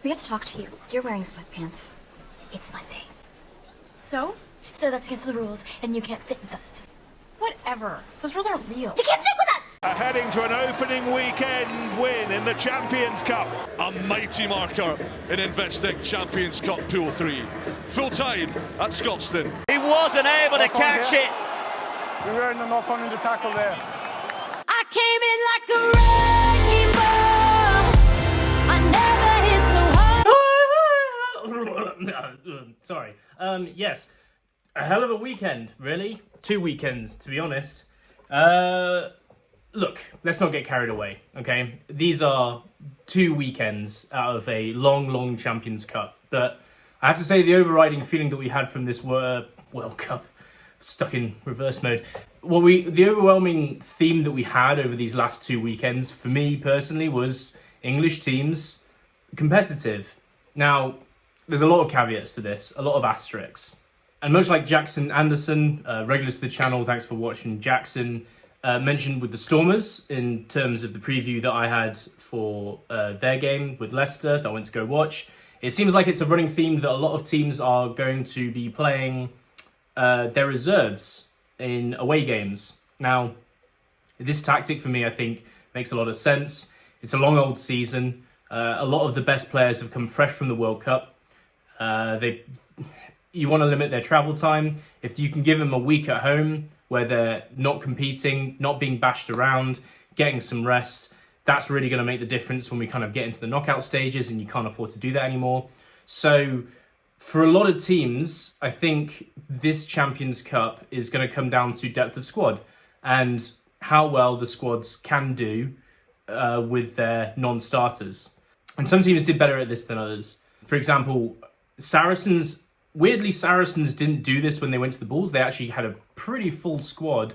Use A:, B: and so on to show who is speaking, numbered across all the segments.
A: We have to talk to you. You're wearing sweatpants. It's Monday.
B: So?
A: So that's against the rules, and you can't sit with us.
B: Whatever. Those rules aren't real.
A: You can't sit with us!
C: Heading to an opening weekend win in the Champions Cup.
D: A mighty marker in Investec Champions Cup Pool 3. Full time at Scotstoun.
E: He wasn't able to catch it.
F: We were in the knock-on in the tackle there.
G: I came in like a wrecking ball. I never hit so hard.
H: Sorry. Yes. A hell of a weekend, really. 2 weekends, to be honest. Look, let's not get carried away, okay? These are 2 weekends out of a long Champions Cup. But I have to say the overriding feeling that we had from this World Cup, stuck in reverse mode. The overwhelming theme that we had over these last 2 weekends, for me personally, was English teams competitive. Now, there's a lot of caveats to this, a lot of asterisks. And much like Jackson Anderson, regular to the channel, thanks for watching, Jackson, mentioned with the Stormers in terms of the preview that I had for their game with Leicester that I went to go watch. It seems like it's a running theme that a lot of teams are going to be playing their reserves in away games. Now, this tactic for me, I think, makes a lot of sense. It's a long old season. A lot of the best players have come fresh from the World Cup. You want to limit their travel time. If you can give them a week at home where they're not competing, not being bashed around, getting some rest, that's really going to make the difference when we kind of get into the knockout stages and you can't afford to do that anymore. So for a lot of teams, I think this Champions Cup is going to come down to depth of squad and how well the squads can do with their non-starters. And some teams did better at this than others. For example, Saracens didn't do this when they went to the Bulls. They actually had a pretty full squad.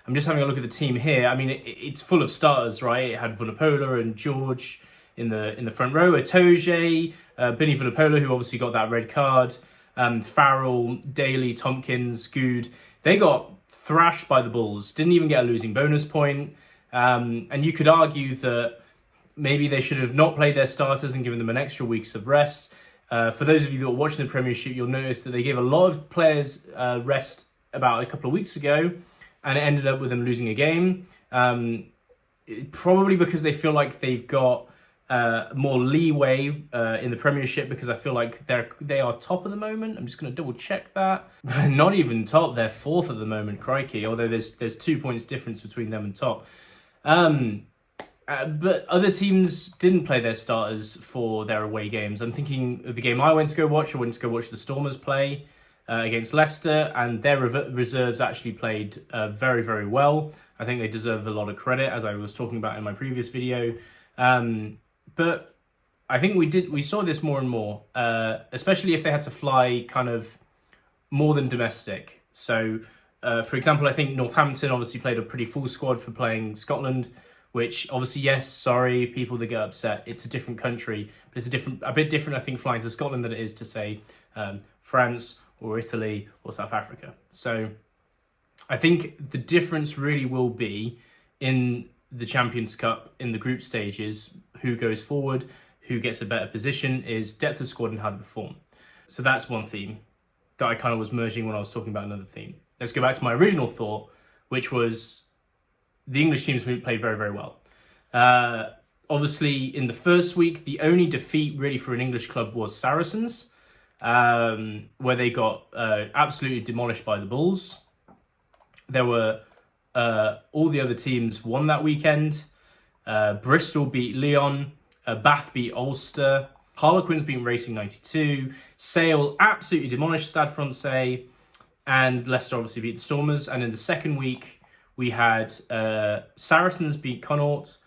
H: I'm just having a look at the team here. I mean, it's full of starters, right? It had Vunipola and George in the front row. Itoje, Benny Vunipola, who obviously got that red card. Farrell, Daly, Tompkins, Good. They got thrashed by the Bulls. Didn't even get a losing bonus point. And you could argue that maybe they should have not played their starters and given them an extra weeks of rest. For those of you that are watching the Premiership, you'll notice that they gave a lot of players rest about a couple of weeks ago, and it ended up with them losing a game. Probably because they feel like they've got more leeway in the Premiership, because I feel like they are top at the moment. I'm just going to double check that. Not even top, they're 4th at the moment, crikey, although there's 2 points difference between them and top. But other teams didn't play their starters for their away games. I'm thinking of the game I went to go watch. I went to go watch the Stormers play against Leicester, and their reserves actually played very well. I think they deserve a lot of credit, as I was talking about in my previous video. But I think we saw this more and more, especially if they had to fly kind of more than domestic. So, for example, I think Northampton obviously played a pretty full squad for playing Scotland, which obviously, yes, sorry, people that get upset, it's a different country, but it's a bit different, I think, flying to Scotland than it is to, say, France or Italy or South Africa. So I think the difference really will be in the Champions Cup, in the group stages, who goes forward, who gets a better position, is depth of squad and how to perform. So that's one theme that I kind of was merging when I was talking about another theme. Let's go back to my original thought, which was the English teams played very well. Obviously, in the first week, the only defeat really for an English club was Saracens, where they got absolutely demolished by the Bulls. There were all the other teams won that weekend. Bristol beat Lyon, Bath beat Ulster, Harlequins beat Racing 92, Sale absolutely demolished Stade Francais, and Leicester obviously beat the Stormers. And in the second week, we had Saracens beat Connaught,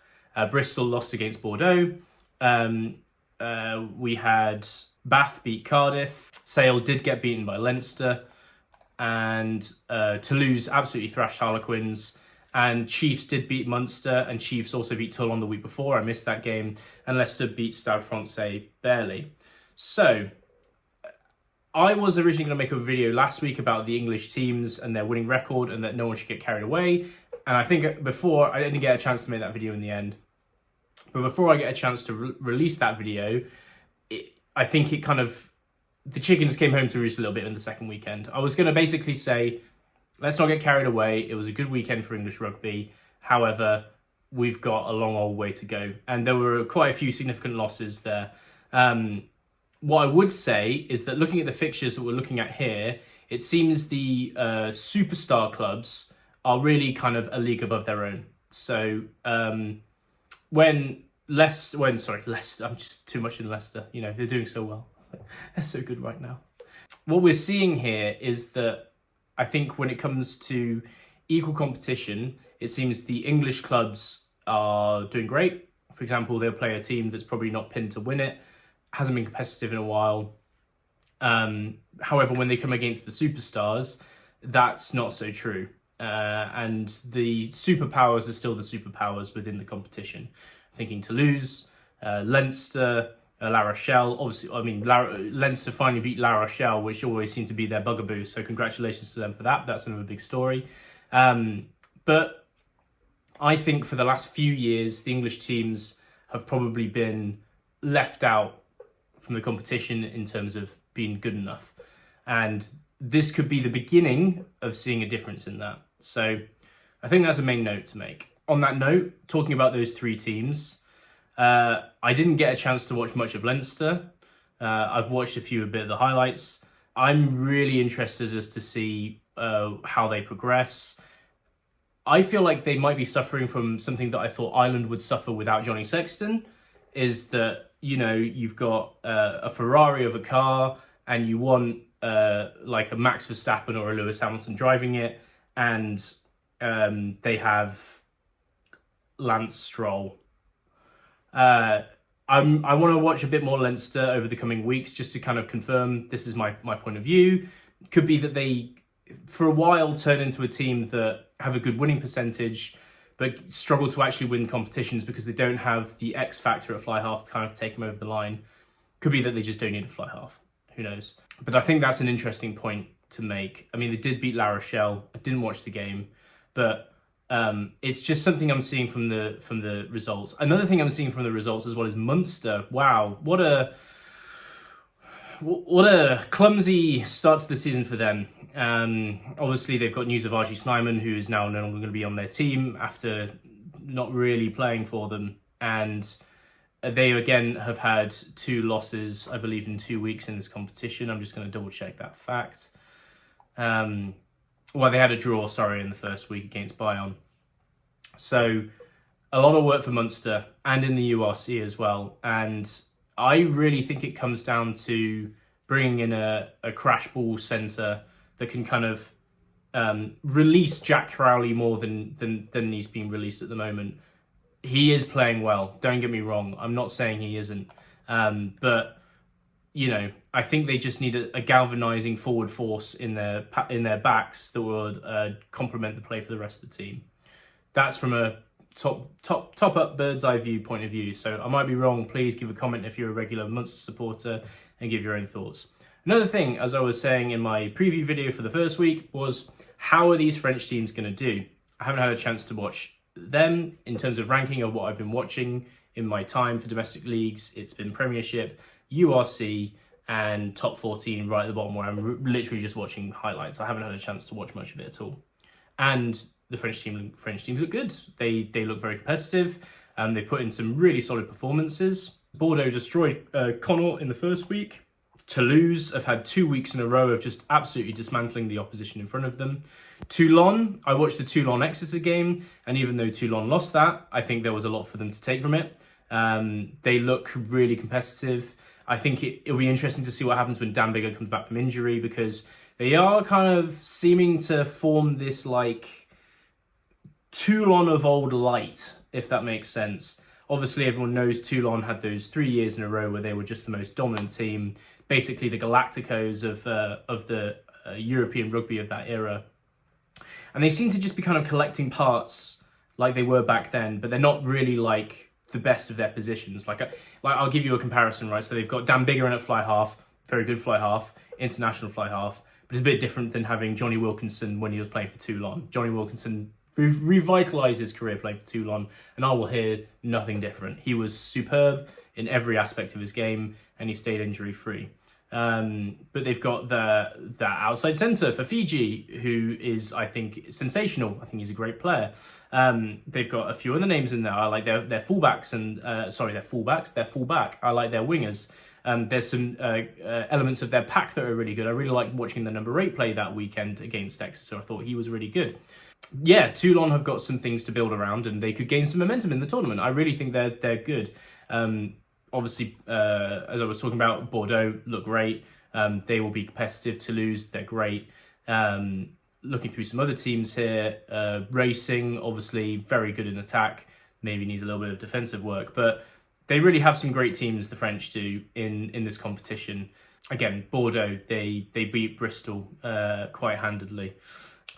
H: Bristol lost against Bordeaux, we had Bath beat Cardiff, Sale did get beaten by Leinster, and Toulouse absolutely thrashed Harlequins, and Chiefs did beat Munster, and Chiefs also beat Toulon the week before. I missed that game, and Leicester beat Stade Francais barely. So I was originally going to make a video last week about the English teams and their winning record and that no one should get carried away. And I think before, I didn't get a chance to make that video in the end. But before I get a chance to release that video, I think the chickens came home to roost a little bit in the second weekend. I was going to basically say, let's not get carried away. It was a good weekend for English rugby. However, we've got a long old way to go. And there were quite a few significant losses there. What I would say is that looking at the fixtures that we're looking at here, it seems the superstar clubs are really kind of a league above their own. So Leicester, I'm just too much in Leicester. You know, they're doing so well. They're so good right now. What we're seeing here is that I think when it comes to equal competition, it seems the English clubs are doing great. For example, they'll play a team that's probably not pinned to win it, hasn't been competitive in a while. However, when they come against the superstars, that's not so true. And the superpowers are still the superpowers within the competition. Thinking Toulouse, Leinster, La Rochelle. Obviously, I mean, Leinster finally beat La Rochelle, which always seemed to be their bugaboo. So congratulations to them for that. That's another big story. But I think for the last few years, the English teams have probably been left out from the competition in terms of being good enough. And this could be the beginning of seeing a difference in that. So I think that's a main note to make. On that note, talking about those three teams, I didn't get a chance to watch much of Leinster. I've watched a bit of the highlights. I'm really interested as to see how they progress. I feel like they might be suffering from something that I thought Ireland would suffer without Johnny Sexton, is that, you know, you've got a Ferrari of a car and you want like a Max Verstappen or a Lewis Hamilton driving it, and they have Lance Stroll. I want to watch a bit more Leinster over the coming weeks just to kind of confirm this is my point of view. Could be that they, for a while, turn into a team that have a good winning percentage, but struggle to actually win competitions because they don't have the X factor at fly half to kind of take them over the line. Could be that they just don't need a fly half. Who knows? But I think that's an interesting point to make. I mean, they did beat La Rochelle. I didn't watch the game, but it's just something I'm seeing from the results. Another thing I'm seeing from the results as well is Munster. Wow, what a clumsy start to the season for them. Obviously, they've got news of Archie Snyman, who is now no longer going to be on their team after not really playing for them. And they, again, have had 2 losses, I believe, in 2 weeks in this competition. I'm just going to double-check that fact. Well, they had a draw, in the first week against Bayonne. So, a lot of work for Munster and in the URC as well. And I really think it comes down to bringing in a crash ball centre that can kind of release Jack Crowley more than he's being released at the moment. He is playing well, don't get me wrong. I'm not saying he isn't. But, you know, I think they just need a galvanising forward force in their backs that would complement the play for the rest of the team. That's from a top up bird's eye view point of view. So I might be wrong. Please give a comment if you're a regular Munster supporter and give your own thoughts. Another thing, as I was saying in my preview video for the first week, was how are these French teams going to do? I haven't had a chance to watch them in terms of ranking of what I've been watching in my time for domestic leagues. It's been Premiership, URC, and top 14 right at the bottom, where I'm literally just watching highlights. I haven't had a chance to watch much of it at all. And the French teams look good. They look very competitive. They put in some really solid performances. Bordeaux destroyed Connaught in the first week. Toulouse have had 2 weeks in a row of just absolutely dismantling the opposition in front of them. Toulon, I watched the Toulon-Exeter game, and even though Toulon lost that, I think there was a lot for them to take from it. They look really competitive. I think it'll be interesting to see what happens when Dan Biggar comes back from injury, because they are kind of seeming to form this like Toulon of old light, if that makes sense. Obviously, everyone knows Toulon had those 3 years in a row where they were just the most dominant team, basically the Galacticos of the European rugby of that era. And they seem to just be kind of collecting parts like they were back then, but they're not really like the best of their positions. Like I'll give you a comparison, right? So they've got Dan Biggar in at fly half, very good fly half, international fly half, but it's a bit different than having Johnny Wilkinson when he was playing for Toulon. Johnny Wilkinson revitalised his career playing for Toulon, and I will hear nothing different. He was superb. in every aspect of his game, and he stayed injury-free. But they've got the outside centre for Fiji, who is, I think, sensational. I think he's a great player. They've got a few other names in there. I like their fullbacks and their fullback. I like their wingers. There's some elements of their pack that are really good. I really liked watching the number 8 play that weekend against Exeter. I thought he was really good. Yeah, Toulon have got some things to build around, and they could gain some momentum in the tournament. I really think they're good. Obviously, as I was talking about, Bordeaux look great. They will be competitive. Toulouse, they're great. Looking through some other teams here, Racing, obviously very good in attack. Maybe needs a little bit of defensive work, but they really have some great teams, the French do, in this competition. Again, Bordeaux, they beat Bristol quite handedly.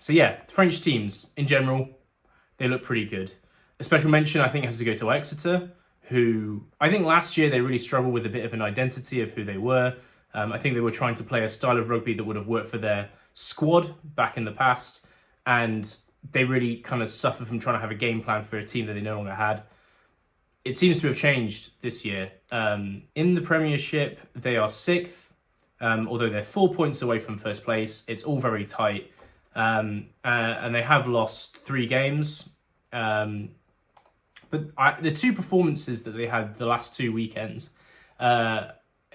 H: So yeah, French teams, in general, they look pretty good. A special mention, I think, has to go to Exeter, who I think last year they really struggled with a bit of an identity of who they were. I think they were trying to play a style of rugby that would have worked for their squad back in the past, and they really kind of suffered from trying to have a game plan for a team that they no longer had. It seems to have changed this year. In the Premiership, they are 6th, although they're 4 points away from first place. It's all very tight, and they have lost 3 games. But the 2 performances that they had the last 2 weekends are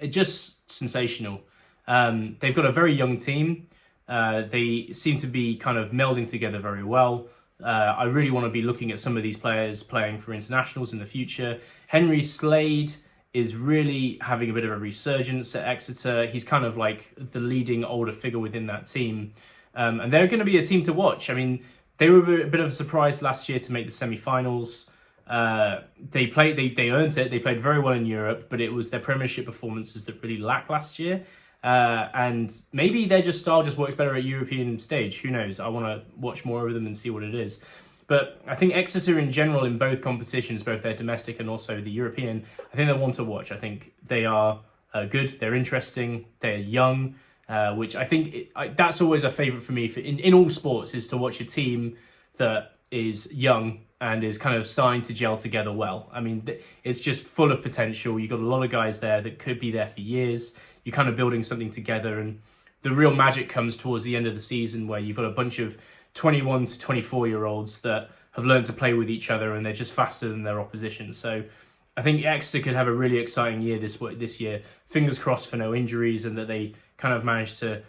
H: just sensational. They've got a very young team. They seem to be kind of melding together very well. I really want to be looking at some of these players playing for internationals in the future. Henry Slade is really having a bit of a resurgence at Exeter. He's kind of like the leading older figure within that team. And they're going to be a team to watch. I mean, they were a bit of a surprise last year to make the semi-finals. They earned it. They played very well in Europe, but it was their Premiership performances that really lacked last year. And maybe their style just works better at European stage. Who knows? I want to watch more of them and see what it is. But I think Exeter in general in both competitions, both their domestic and also the European, I think they're one to watch. I think they are good. They're interesting. They're young, which I think that's always a favourite for me in all sports, is to watch a team that is young and is kind of starting to gel together well. I mean, it's just full of potential. You've got a lot of guys there that could be there for years. You're kind of building something together, and the real magic comes towards the end of the season where you've got a bunch of 21 to 24-year-olds that have learned to play with each other, and they're just faster than their opposition. So I think Exeter could have a really exciting year this year. Fingers crossed for no injuries, and that they kind of manage to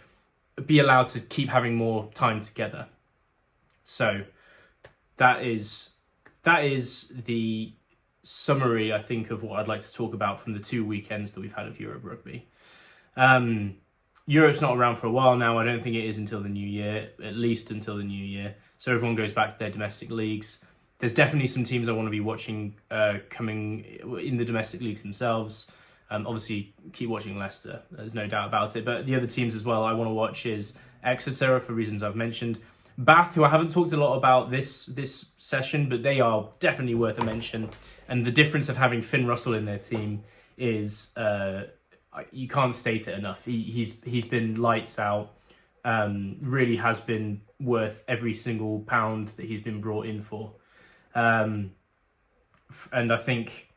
H: be allowed to keep having more time together. So that is the summary, I think, of what I'd like to talk about from the 2 weekends that we've had of Europe Rugby. Europe's not around for a while now. I don't think it is until the new year, at least until the new year. So everyone goes back to their domestic leagues. There's definitely some teams I want to be watching coming in the domestic leagues themselves. Obviously, keep watching Leicester. There's no doubt about it. But the other teams as well I want to watch is Exeter, for reasons I've mentioned. Bath, who I haven't talked a lot about this session, but they are definitely worth a mention. And the difference of having Finn Russell in their team is you can't state it enough. He's been lights out. Really has been worth every single pound that he's been brought in for. And I think,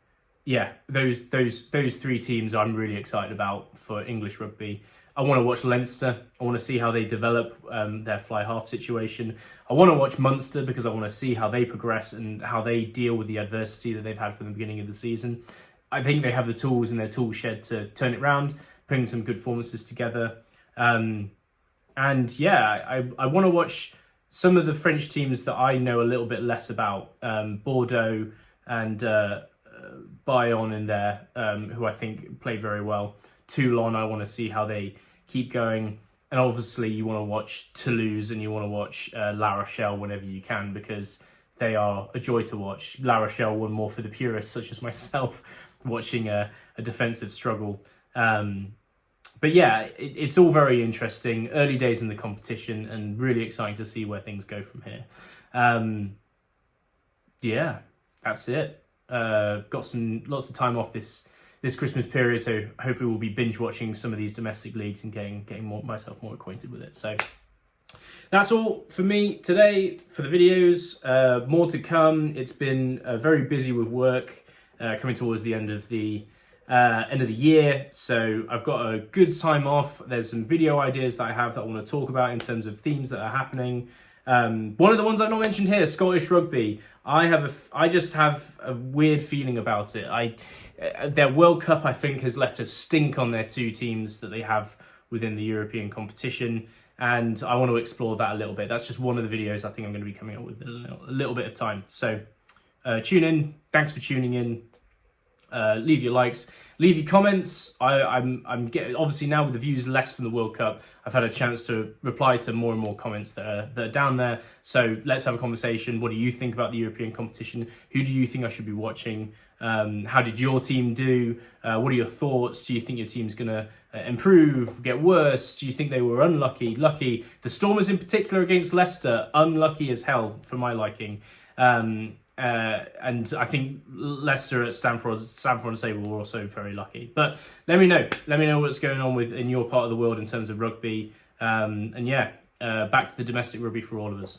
H: yeah, those 3 teams I'm really excited about for English rugby. I want to watch Leinster. I want to see how they develop their fly half situation. I want to watch Munster because I want to see how they progress and how they deal with the adversity that they've had from the beginning of the season. I think they have the tools in their tool shed to turn it around, bring some good performances together. And yeah, I want to watch some of the French teams that I know a little bit less about. Bordeaux and Bayonne in there, who I think play very well. Toulon, I want to see how they keep going. And obviously you want to watch Toulouse and you want to watch La Rochelle whenever you can, because they are a joy to watch. La Rochelle, one more for the purists such as myself, watching a defensive struggle. But yeah, it's all very interesting. Early days in the competition and really exciting to see where things go from here. Yeah, that's it. Got lots of time off this Christmas period, so hopefully we'll be binge watching some of these domestic leagues and getting myself more acquainted with it. So that's all for me today for the videos. More to come. It's been very busy with work coming towards the end of the end of the year, so I've got a good time off. There's some video ideas that I have that I want to talk about in terms of themes that are happening. One of the ones I've not mentioned here, Scottish rugby. I just have a weird feeling about it. Their World Cup, I think, has left a stink on their two teams that they have within the European competition, and I want to explore that a little bit. That's just one of the videos I think I'm going to be coming up with in a little bit of time. So tune in. Thanks for tuning in. Leave your likes, leave your comments. I'm getting, obviously now with the views less from the World Cup, I've had a chance to reply to more and more comments that are down there. So let's have a conversation. What do you think about the European competition? Who do you think I should be watching? How did your team do? What are your thoughts? Do you think your team's going to improve, get worse? Do you think they were unlucky, lucky? The Stormers in particular against Leicester, unlucky as hell for my liking. And I think Leicester at Stamford and Sable were also very lucky. But let me know what's going on in your part of the world in terms of rugby. And yeah, back to the domestic rugby for all of us.